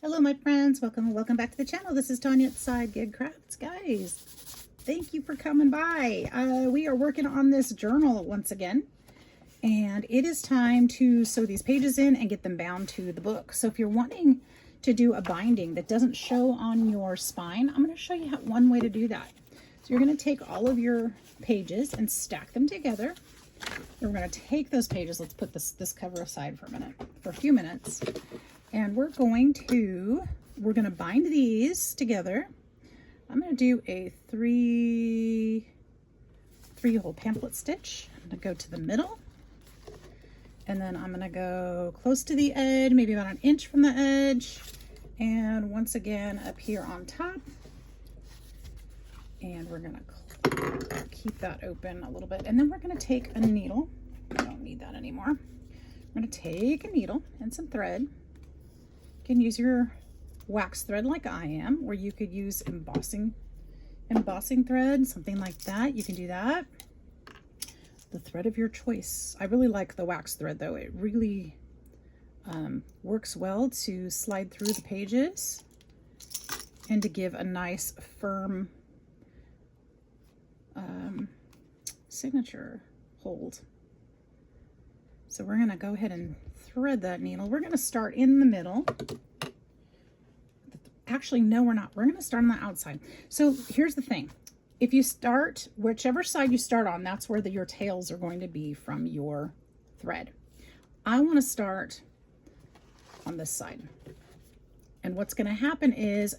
Hello my friends, welcome back to the channel. This is Tanya at Sidegigcrafts. Guys, thank you for coming by. We are working on this journal once again, and it is time to sew these pages in and get them bound to the book. So if you're wanting to do a binding that doesn't show on your spine, I'm going to show you one way to do that. So you're going to take all of your pages and stack them together. We're going to take those pages, let's put this cover aside for a few minutes. And we're going to bind these together. I'm going to do a three hole pamphlet stitch. I'm going to go to the middle, and then I'm going to go close to the edge, maybe about an inch from the edge, and once again up here on top. And we're going to keep that open a little bit, and then we're going to take a needle. I don't need that anymore. I'm going to take a needle and some thread. You can use your wax thread like I am, or you could use embossing thread, something like that. You can do that. The thread of your choice. I really like the wax thread though. It really works well to slide through the pages and to give a nice firm signature hold. So we're going to go ahead and thread that needle. We're going to start in the middle. Actually, no, we're not. We're going to start on the outside. So here's the thing. If you start, whichever side you start on, that's where your tails are going to be from your thread. I want to start on this side. And what's going to happen is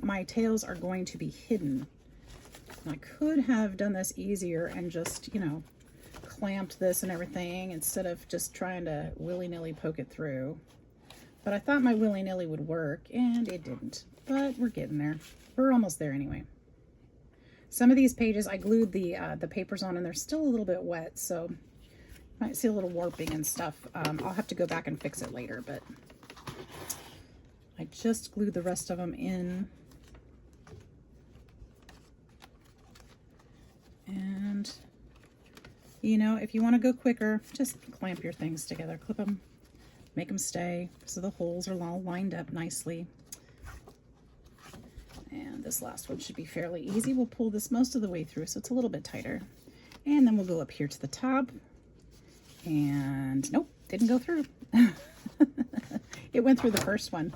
my tails are going to be hidden. And I could have done this easier and just, clamped this and everything instead of just trying to willy-nilly poke it through. But I thought my willy-nilly would work, and it didn't. But we're getting there. We're almost there anyway. Some of these pages I glued the papers on, and they're still a little bit wet, so you might see a little warping and stuff. I'll have to go back and fix it later, but I just glued the rest of them in. And if you want to go quicker, just clamp your things together, clip them, make them stay so the holes are all lined up nicely. And this last one should be fairly easy. We'll pull this most of the way through so it's a little bit tighter. And then we'll go up here to the top. And nope, didn't go through. It went through the first one.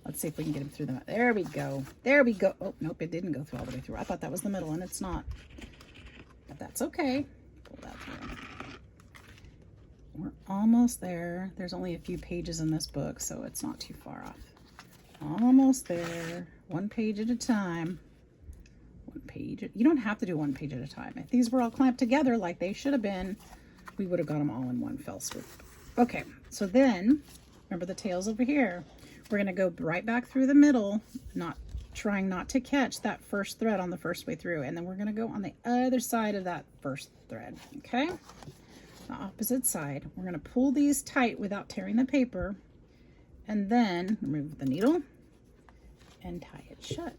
Let's see if we can get him through the, there we go. There we go. Oh, nope, it didn't go through all the way through. I thought that was the middle, and it's not. But that's okay. Pull that through. We're almost there. There's only a few pages in this book, so it's not too far off. Almost there. One page at a time. One page. You don't have to do one page at a time. If these were all clamped together like they should have been, we would have got them all in one fell swoop. Okay, so then, remember the tails over here. We're going to go right back through the middle, trying not to catch that first thread on the first way through. And then we're going to go on the other side of that first thread, okay? The opposite side. We're going to pull these tight without tearing the paper, and then remove the needle and tie it shut.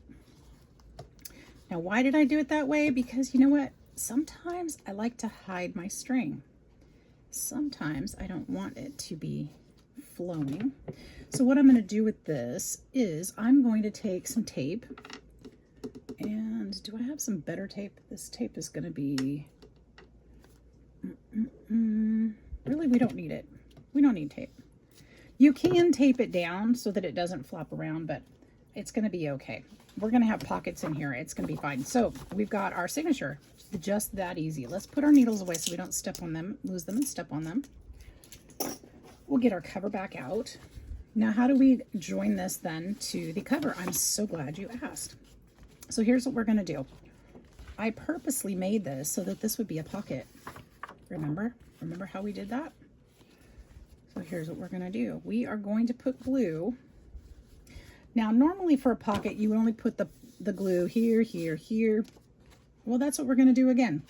Now, why did I do it that way? Because you know what? Sometimes I like to hide my string. Sometimes I don't want it to be flowing. So what I'm going to do with this is I'm going to take some tape, and do I have some better tape? This tape is going to be really, we don't need it. We don't need tape. You can tape it down so that it doesn't flop around, but it's going to be okay. We're going to have pockets in here. It's going to be fine. So we've got our signature, just that easy. Let's put our needles away so we don't step on them, lose them and step on them. We'll get our cover back out. Now, how do we join this then to the cover? I'm so glad you asked. So here's what we're going to do. I purposely made this so that this would be a pocket. Remember how we did that? So here's what we're going to do. We are going to put glue. Now, normally for a pocket, you would only put the glue here, here, here. Well, that's what we're going to do again.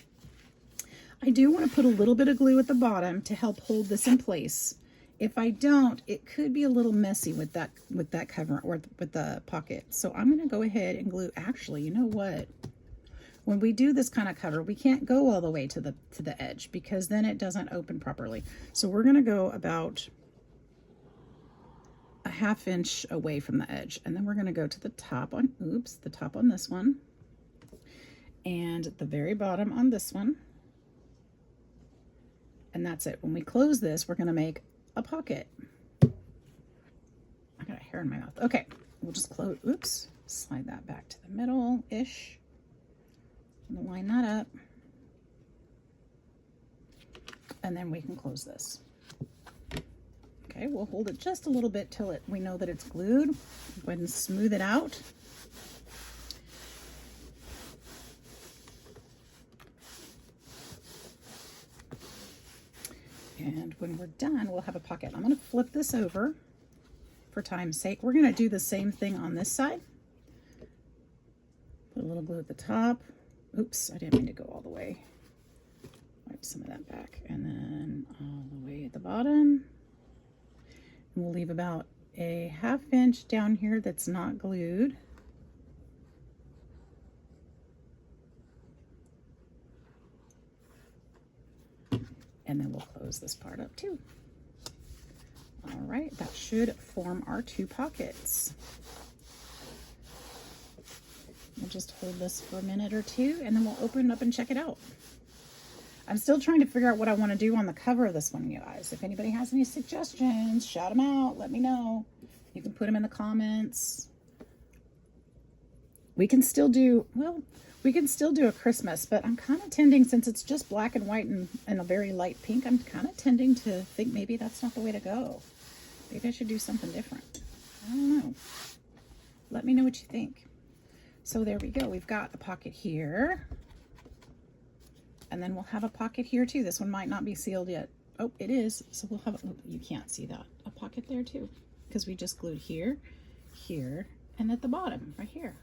I do want to put a little bit of glue at the bottom to help hold this in place. If I don't, it could be a little messy with that cover or with the pocket. So I'm going to go ahead and glue. Actually, you know what? When we do this kind of cover, we can't go all the way to the edge because then it doesn't open properly. So we're going to go about 1/2 inch away from the edge. And then we're going to go to the top on, oops, the top on this one. And the very bottom on this one. And that's it. When we close this, we're going to make a pocket. I got a hair in my mouth. Okay, we'll just close, oops, slide that back to the middle-ish. Line that up. And then we can close this. Okay, we'll hold it just a little bit till we know that it's glued. Go ahead and smooth it out. And when we're done, we'll have a pocket. I'm going to flip this over for time's sake. We're going to do the same thing on this side. Put a little glue at the top. Oops, I didn't mean to go all the way. Wipe some of that back. And then all the way at the bottom. And we'll leave about a 1/2 inch down here that's not glued. And then we'll close this part up too. All right, that should form our 2 pockets. We'll just hold this for a minute or 2 and then we'll open it up and check it out. I'm still trying to figure out what I want to do on the cover of this one, you guys. If anybody has any suggestions, shout them out. Let me know. You can put them in the comments. We can still do, well, we can still do a Christmas, but I'm kind of tending, since it's just black and white and a very light pink, I'm kind of tending to think maybe that's not the way to go. Maybe I should do something different. I don't know. Let me know what you think. So there we go. We've got a pocket here. And then we'll have a pocket here too. This one might not be sealed yet. Oh, it is. So we'll have, oh, you can't see that. A pocket there too, because we just glued here, here, and at the bottom, right here.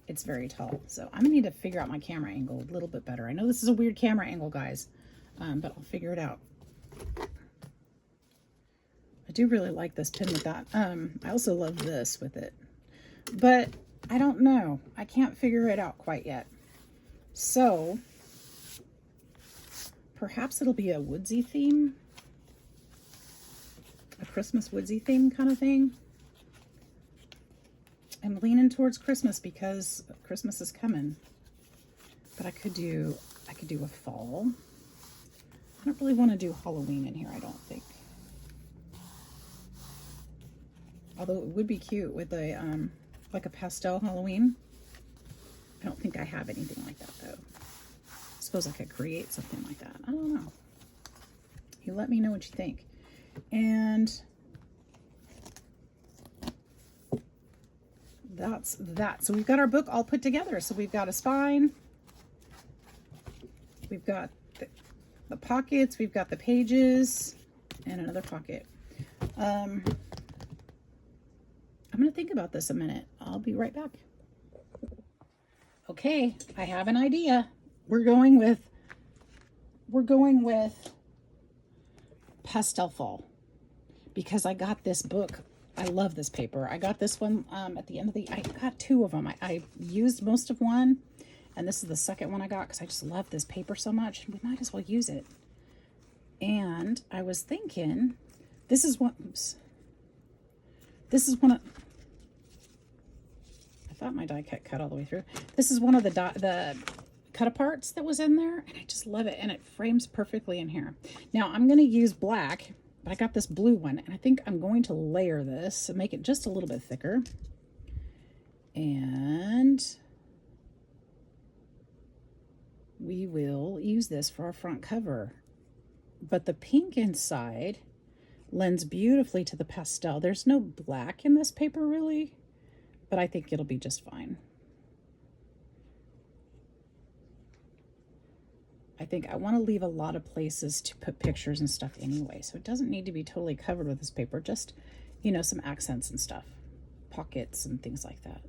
It's very tall. So I'm gonna need to figure out my camera angle a little bit better. I know this is a weird camera angle, guys, but I'll figure it out. I do really like this pin with that. I also love this with it, but I don't know. I can't figure it out quite yet. So perhaps it'll be a woodsy theme, a Christmas woodsy theme kind of thing. I'm leaning towards Christmas because Christmas is coming, but I could do a fall. I don't really want to do Halloween in here, I don't think. Although it would be cute with a like a pastel Halloween. I don't think I have anything like that though. I suppose I could create something like that. I don't know. You let me know what you think. And that's that. So we've got our book all put together. So we've got a spine. We've got the pockets. We've got the pages and another pocket. I'm going to think about this a minute. I'll be right back. Okay, I have an idea. We're going with Pastel Fall because I got this book. I love this paper. I got this one at the end of I got 2 of them. I used most of one, and this is the second one I got because I just love this paper so much. We might as well use it. And I was thinking, this is one, oops. This is one of, I thought my die cut all the way through. This is one of the cut aparts that was in there, and I just love it, and it frames perfectly in here. Now I'm going to use black, but I got this blue one, and I think I'm going to layer this and make it just a little bit thicker. And we will use this for our front cover. But the pink inside lends beautifully to the pastel. There's no black in this paper really, but I think it'll be just fine. I think I want to leave a lot of places to put pictures and stuff anyway, so it doesn't need to be totally covered with this paper, just, you know, some accents and stuff, pockets and things like that.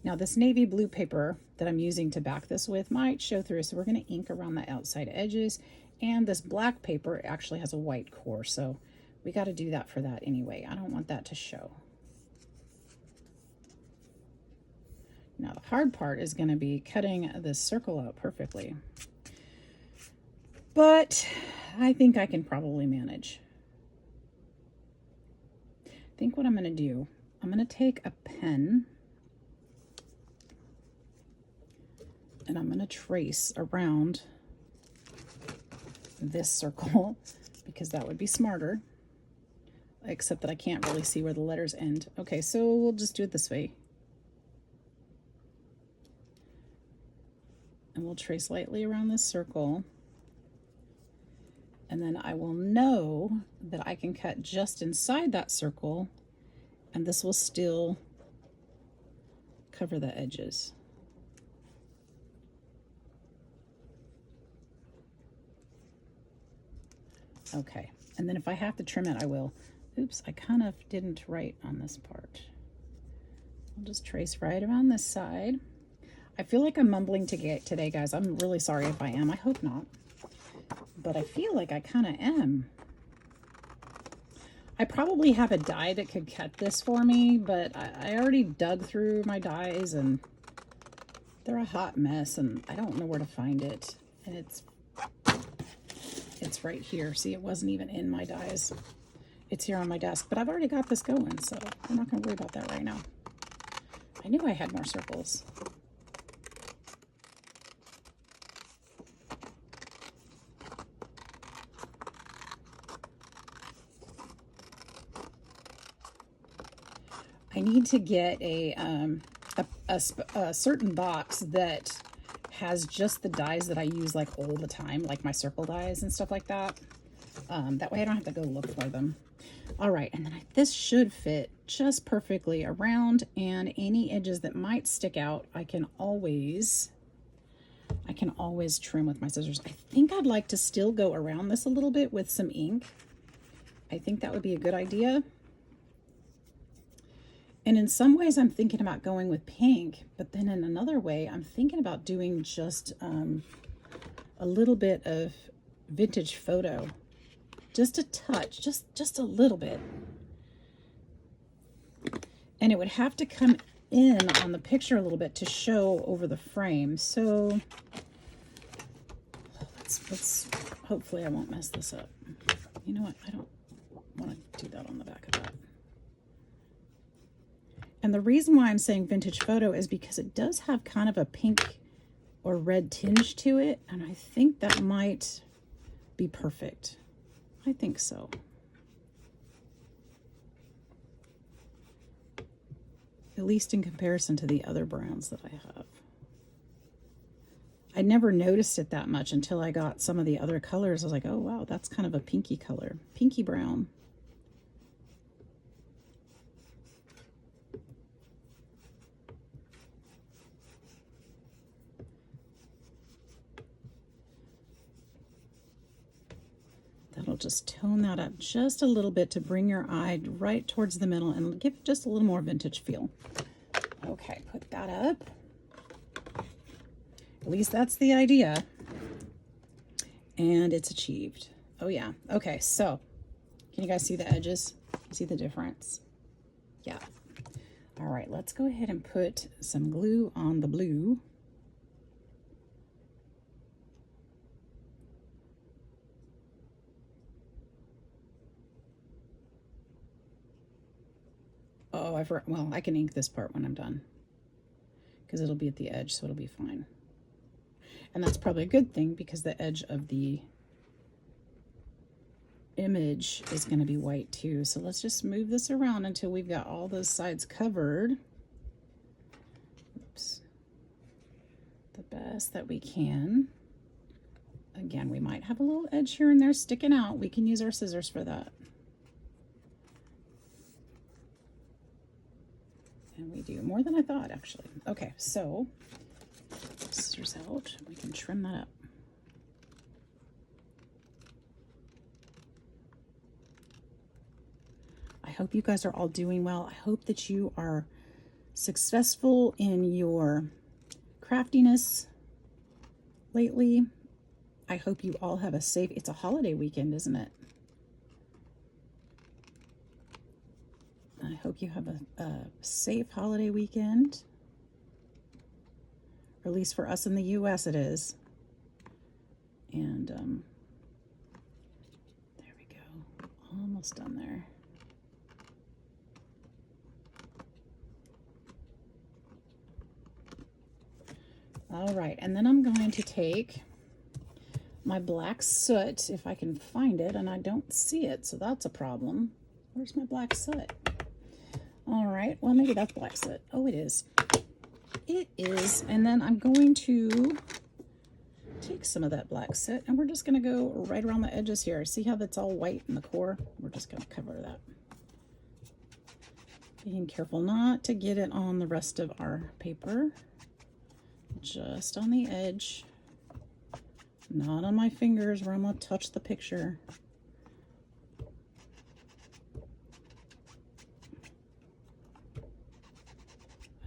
Now this navy blue paper that I'm using to back this with might show through, so we're going to ink around the outside edges, and this black paper actually has a white core, so we got to do that for that anyway. I don't want that to show. Now the hard part is going to be cutting this circle out perfectly, but I think I can probably manage. think what I'm going to do, I'm going to take a pen and I'm going to trace around this circle because that would be smarter, except that I can't really see where the letters end. Okay, so we'll just do it this way. And we'll trace lightly around this circle. And then I will know that I can cut just inside that circle, and this will still cover the edges. Okay, and then if I have to trim it, I will. Oops, I kind of didn't write on this part. I'll just trace right around this side. I feel like I'm mumbling today, guys. I'm really sorry if I am. I hope not. But I feel like I kind of am. I probably have a die that could cut this for me, but I already dug through my dies and they're a hot mess and I don't know where to find it. And it's right here. See, it wasn't even in my dies. It's here on my desk, but I've already got this going, so I'm not going to worry about that right now. I knew I had more circles. I need to get a certain box that has just the dies that I use like all the time, like my circle dies and stuff like that. That way I don't have to go look for them. All right, and then this should fit just perfectly around, and any edges that might stick out, I can always trim with my scissors. I think I'd like to still go around this a little bit with some ink. I think that would be a good idea. And in some ways I'm thinking about going with pink, but then in another way I'm thinking about doing just a little bit of vintage photo. Just a touch, just a little bit. And it would have to come in on the picture a little bit to show over the frame. So let's hopefully I won't mess this up. You know what? I don't want to do that on the back of that. And the reason why I'm saying vintage photo is because it does have kind of a pink or red tinge to it. And I think that might be perfect. I think so. At least in comparison to the other browns that I have. I never noticed it that much until I got some of the other colors. I was like, oh wow, that's kind of a pinky color. Pinky brown. That'll just tone that up just a little bit to bring your eye right towards the middle and give it just a little more vintage feel. Okay, put that up. At least that's the idea. And it's achieved. Oh yeah. Okay, so can you guys see the edges? See the difference? Yeah. All right, let's go ahead and put some glue on the blue. Oh, well, I can ink this part when I'm done because it'll be at the edge, so it'll be fine. And that's probably a good thing because the edge of the image is going to be white too. So let's just move this around until we've got all those sides covered. Oops. The best that we can. Again, we might have a little edge here and there sticking out. We can use our scissors for that. And we do more than I thought, actually. Okay, so scissors out. We can trim that up. I hope you guys are all doing well. I hope that you are successful in your craftiness lately. I hope you all have a safe, it's a holiday weekend, isn't it? I hope you have a safe holiday weekend. Or at least for us in the US it is. And there we go. Almost done there. All right, and then I'm going to take my black soot, if I can find it, and I don't see it, so that's a problem. Where's my black soot? All right, well, maybe that's black soot. Oh, it is. It is. And then I'm going to take some of that black soot, and we're just going to go right around the edges here. See how that's all white in the core? We're just going to cover that. Being careful not to get it on the rest of our paper. Just on the edge. Not on my fingers where I'm going to touch the picture.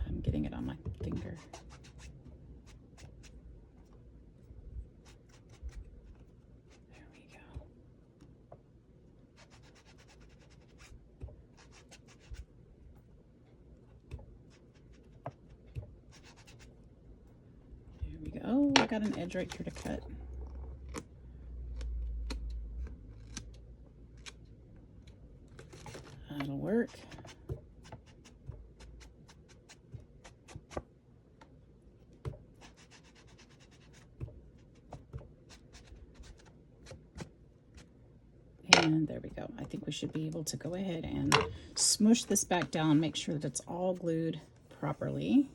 I'm getting it on my finger. There we go. There we go. Oh, I got an edge right here to cut. That'll work. And there we go. I think we should be able to go ahead and smush this back down, make sure that it's all glued properly.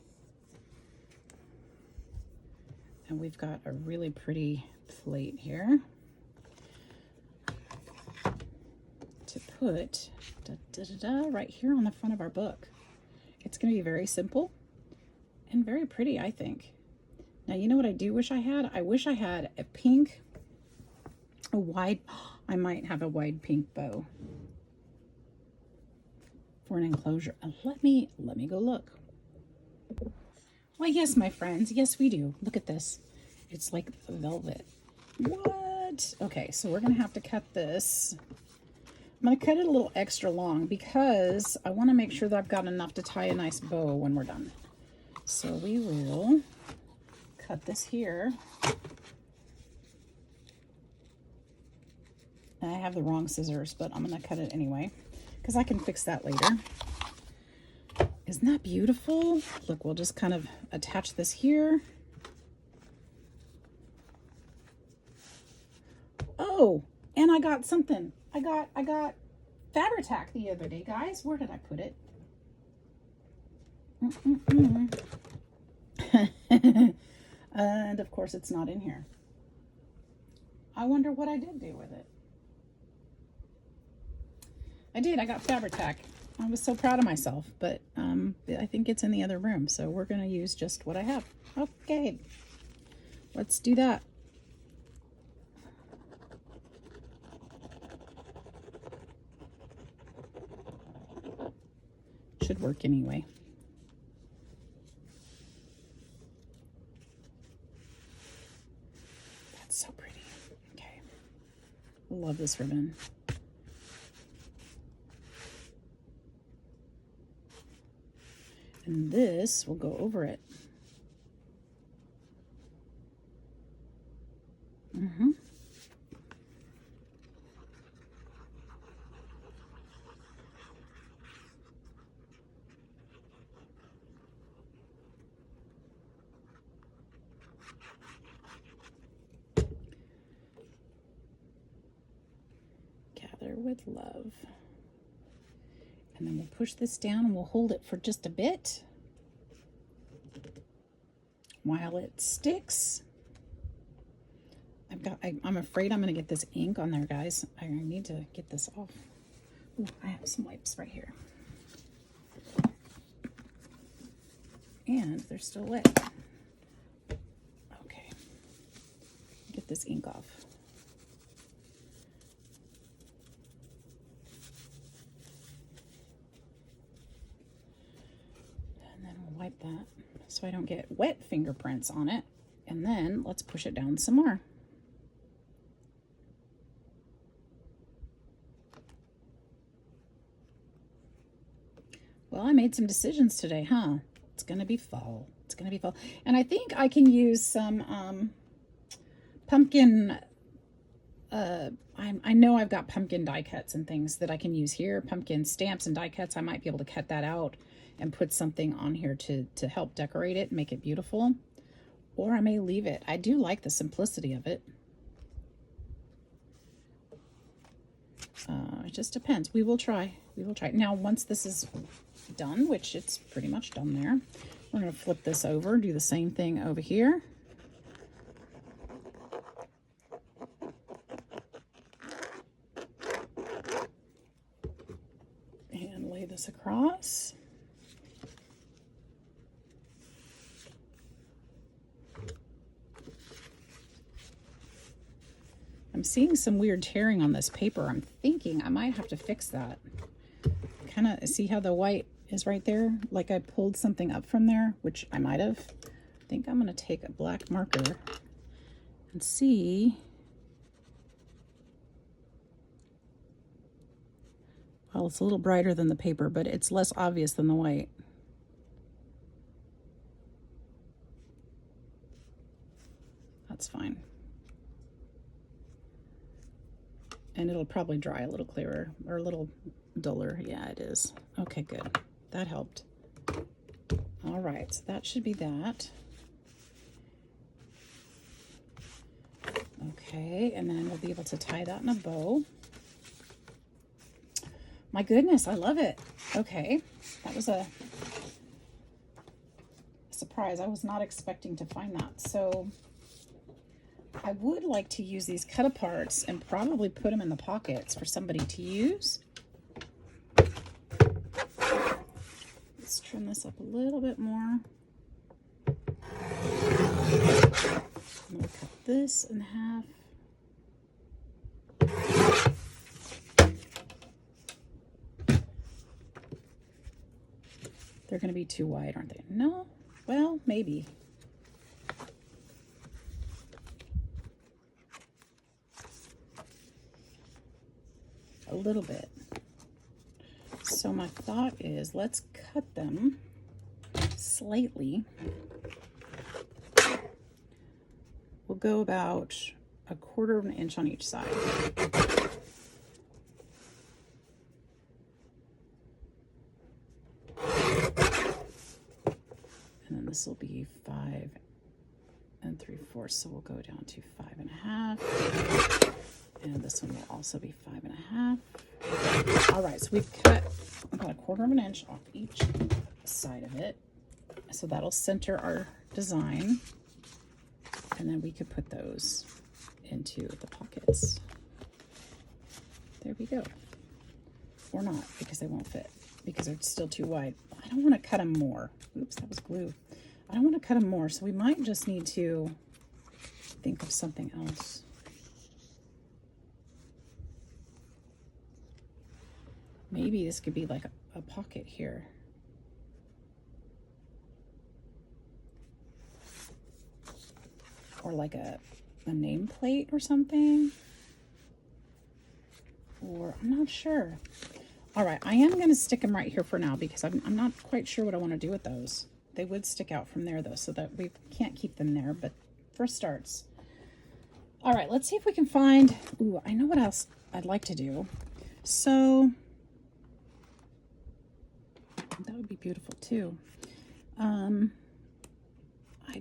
And we've got a really pretty plate here to put right here on the front of our book. It's going to be very simple and very pretty, I think. Now, you know what I do wish I had? I wish I had a pink, a wide, I might have a wide pink bow for an enclosure. Let me go look. Why, yes, my friends. Yes, we do. Look at this. It's like velvet. What? Okay, so we're going to have to cut this. I'm going to cut it a little extra long because I want to make sure that I've got enough to tie a nice bow when we're done. So we will cut this here. I have the wrong scissors, but I'm going to cut it anyway because I can fix that later. Isn't that beautiful? Look, we'll just kind of attach this here. Oh, and I got something. I got Fabri-Tac the other day, guys. Where did I put it? And of course it's not in here. I wonder what I did do with it. I got Fabri-Tac. I was so proud of myself, but I think it's in the other room, so we're going to use just what I have. Okay, let's do that. Should work anyway. That's so pretty. Okay, love this ribbon. And this will go over it. Gather with love. And then we'll push this down and we'll hold it for just a bit while it sticks. I'm afraid I'm going to get this ink on there, guys. I need to get this off. Ooh, I have some wipes right here. And they're still wet. Okay. Get this ink off. Wipe that so I don't get wet fingerprints on it, and then let's push it down some more. Well, I made some decisions today, huh? It's gonna be fall. It's gonna be fall, and I think I can use some pumpkin. I know I've got pumpkin die cuts and things that I can use here. Pumpkin stamps and die cuts. I might be able to cut that out and put something on here to help decorate it, make it beautiful. or I may leave it. I do like the simplicity of it. It just depends. We will try. We will try. Now, once this is done, which it's pretty much done there, we're going to flip this over, do the same thing over here. And lay this across. I'm seeing some weird tearing on this paper. I'm thinking I might have to fix that. Kind of see how the white is right there? Like I pulled something up from there, which I might have. I think I'm going to take a black marker and see. Well, it's a little brighter than the paper, but it's less obvious than the white. That's fine. And it'll probably dry a little clearer or a little duller. Yeah, it is. Okay, good. That helped. All right, so that should be that. Okay, and then we'll be able to tie that in a bow. My goodness, I love it. Okay, that was a surprise. I was not expecting to find that. So I would like to use these cut aparts and probably put them in the pockets for somebody to use. Let's trim this up a little bit more. I'm going to cut this in half. They're going to be too wide, aren't they? No? Well, maybe. A little bit. So my thought is let's cut them slightly. We'll go about 1/4 of an inch on each side. And then this will be 5 3/4, so we'll go down to 5 1/2. And this one will also be 5 1/2. All right, so we've cut about 1/4 of an inch off each side of it. So that'll center our design. And then we could put those into the pockets. There we go. Or not, because they won't fit, because they're still too wide. I don't want to cut them more. Oops, that was glue. I don't want to cut them more, so we might just need to think of something else. Maybe this could be like a pocket here. Or like a nameplate or something. Or I'm not sure. All right, I am going to stick them right here for now because I'm not quite sure what I want to do with those. They would stick out from there though, so that we can't keep them there, but for starts. All right, let's see if we can find, ooh, I know what else I'd like to do. So that would be beautiful too. I'd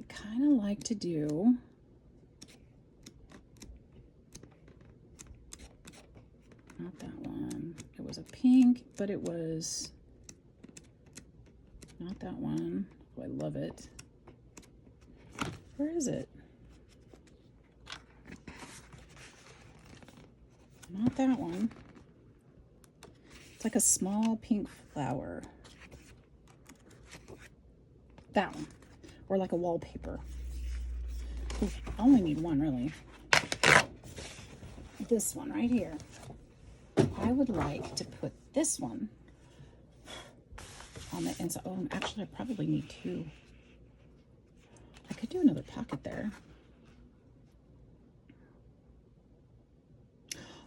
kind of like to do not that one. It was a pink, but it was not that one. Oh, I love it. Where is it? Not that one. It's like a small pink flower. That one. Or like a wallpaper. Ooh, I only need one, really. This one right here. I would like to put this one on the inside. Oh, actually, I probably need two. I could do another pocket there.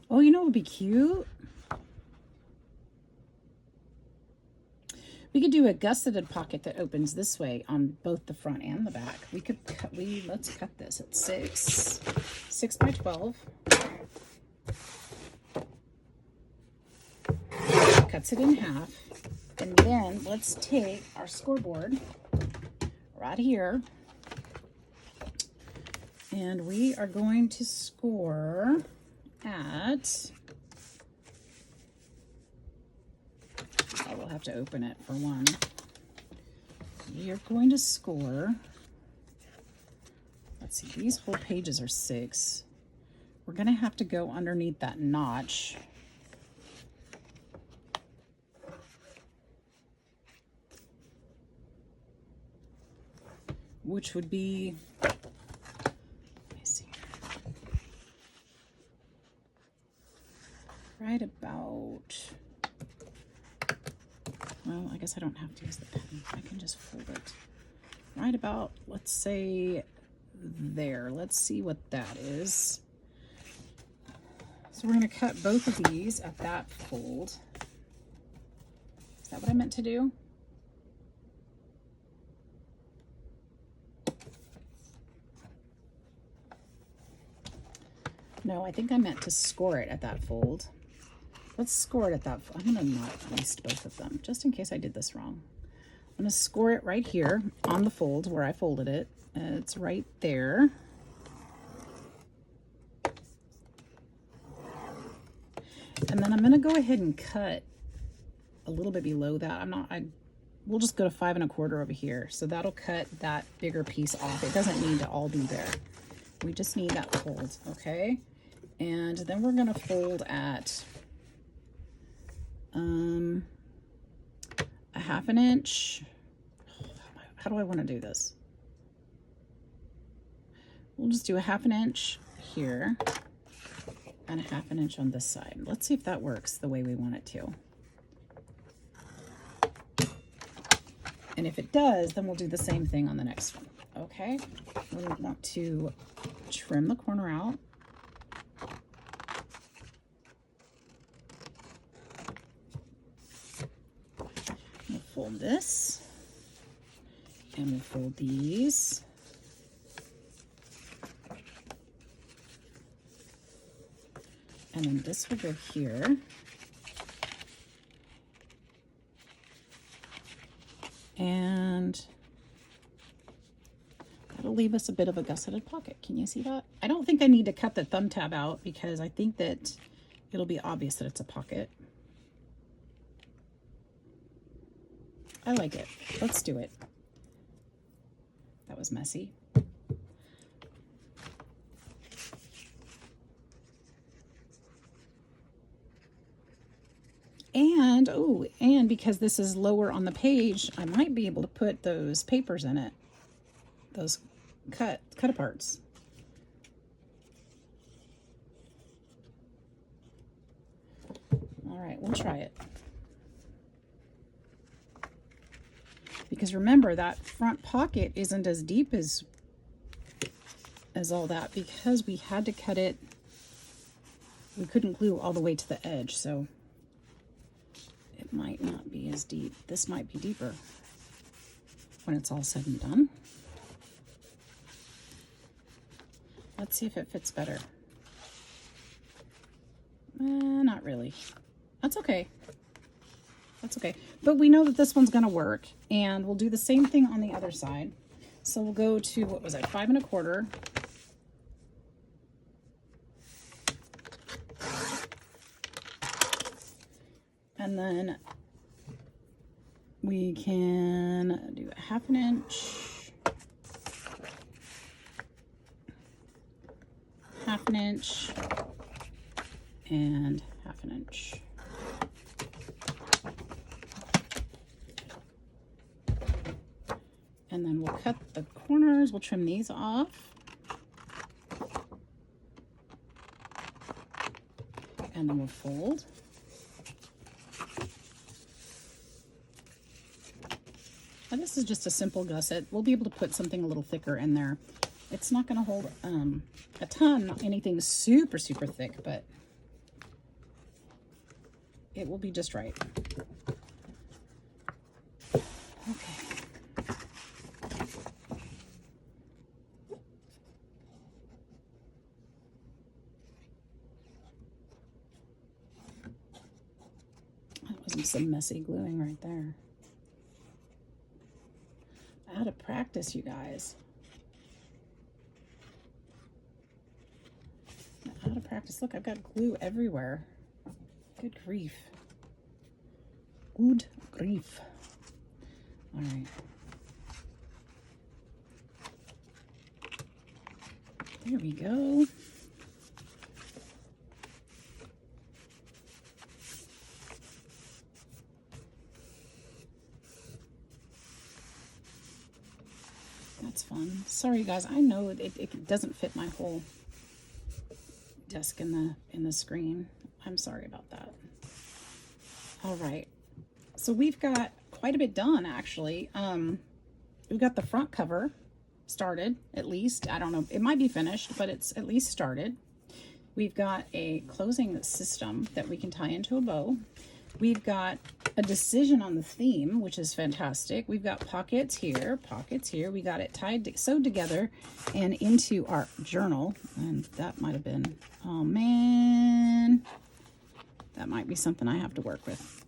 Oh, you know what would be cute? We could do a gusseted pocket that opens this way on both the front and the back. We could cut, let's cut this at 6 by 12. Cuts it in half. And then let's take our scoreboard right here And we are going to score at, I will have to open it for one. You're going to score, let's see, these whole pages are 6. We're going to have to go underneath that notch. Which would be, let me see, right about, well, I guess I don't have to use the pen. I can just fold it. Right about, let's say there. Let's see what that is. So we're going to cut both of these at that fold. Is that what I meant to do? No, I think I meant to score it at that fold. Let's score it at that fold. I'm going to not waste both of them, just in case I did this wrong. I'm going to score it right here on the fold where I folded it. It's right there. And then I'm going to go ahead and cut a little bit below that. We'll just go to 5 1/4 over here. So that'll cut that bigger piece off. It doesn't need to all be there. We just need that fold, okay? And then we're going to fold at a 1/2 inch. How do I want to do this? We'll just do a 1/2 inch here and a 1/2 inch on this side. Let's see if that works the way we want it to. And if it does, then we'll do the same thing on the next one. Okay, we want to trim the corner out. We'll fold this, and we'll fold these. And then this will go here. And that'll leave us a bit of a gusseted pocket. Can you see that? I don't think I need to cut the thumb tab out because I think that it'll be obvious that it's a pocket. I like it. Let's do it. That was messy. And, oh, and because this is lower on the page, I might be able to put those papers in it. Those cut aparts. All right, we'll try it. Because remember, that front pocket isn't as deep as all that because we had to cut it. We couldn't glue all the way to the edge, so it might not be as deep. This might be deeper when it's all said and done. Let's see if it fits better. Not really. That's okay. That's okay. But we know that this one's going to work, and we'll do the same thing on the other side. So we'll go to, what was it, 5 1/4. And then we can do a 1/2 inch, 1/2 inch, and 1/2 inch. And then we'll cut the corners. We'll trim these off. And then we'll fold. Now this is just a simple gusset. We'll be able to put something a little thicker in there. It's not going to hold a ton, not anything super, super thick, but it will be just right. Okay. That wasn't some messy gluing right there. Out of practice, you guys. How to practice. Look, I've got glue everywhere. Good grief. Good grief. All right. There we go. That's fun. Sorry guys, I know it doesn't fit my whole desk in the screen. I'm sorry about that. All right. So we've got quite a bit done actually. We've got the front cover started, at least. I don't know, it might be finished, but it's at least started. We've got a closing system that we can tie into a bow. We've got a decision on the theme, which is fantastic. We've got pockets here, pockets here. We got it sewed together and into our journal. And that might have been, oh man, that might be something I have to work with.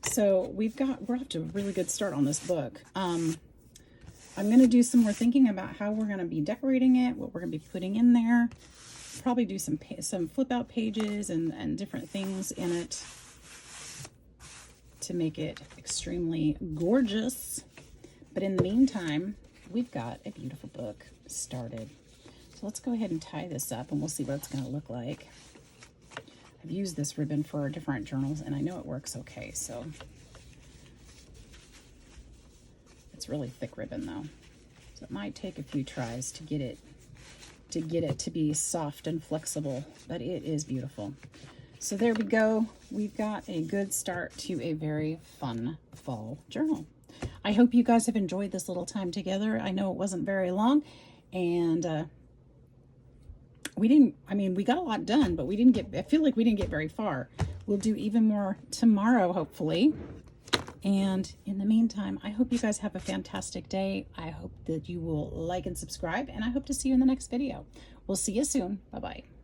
So we're off to a really good start on this book. I'm going to do some more thinking about how we're going to be decorating it, what we're going to be putting in there. Probably do some flip out pages and different things in it to make it extremely gorgeous. But in the meantime, we've got a beautiful book started. So let's go ahead and tie this up and we'll see what it's going to look like. I've used this ribbon for different journals and I know it works okay. So it's really thick ribbon though. So it might take a few tries to get it to be soft and flexible, but it is beautiful. So there we go. We've got a good start to a very fun fall journal. I hope you guys have enjoyed this little time together. I know it wasn't very long, and we got a lot done, but I feel like we didn't get very far. We'll do even more tomorrow, hopefully. And in the meantime, I hope you guys have a fantastic day. I hope that you will like and subscribe, and I hope to see you in the next video. We'll see you soon. Bye-bye.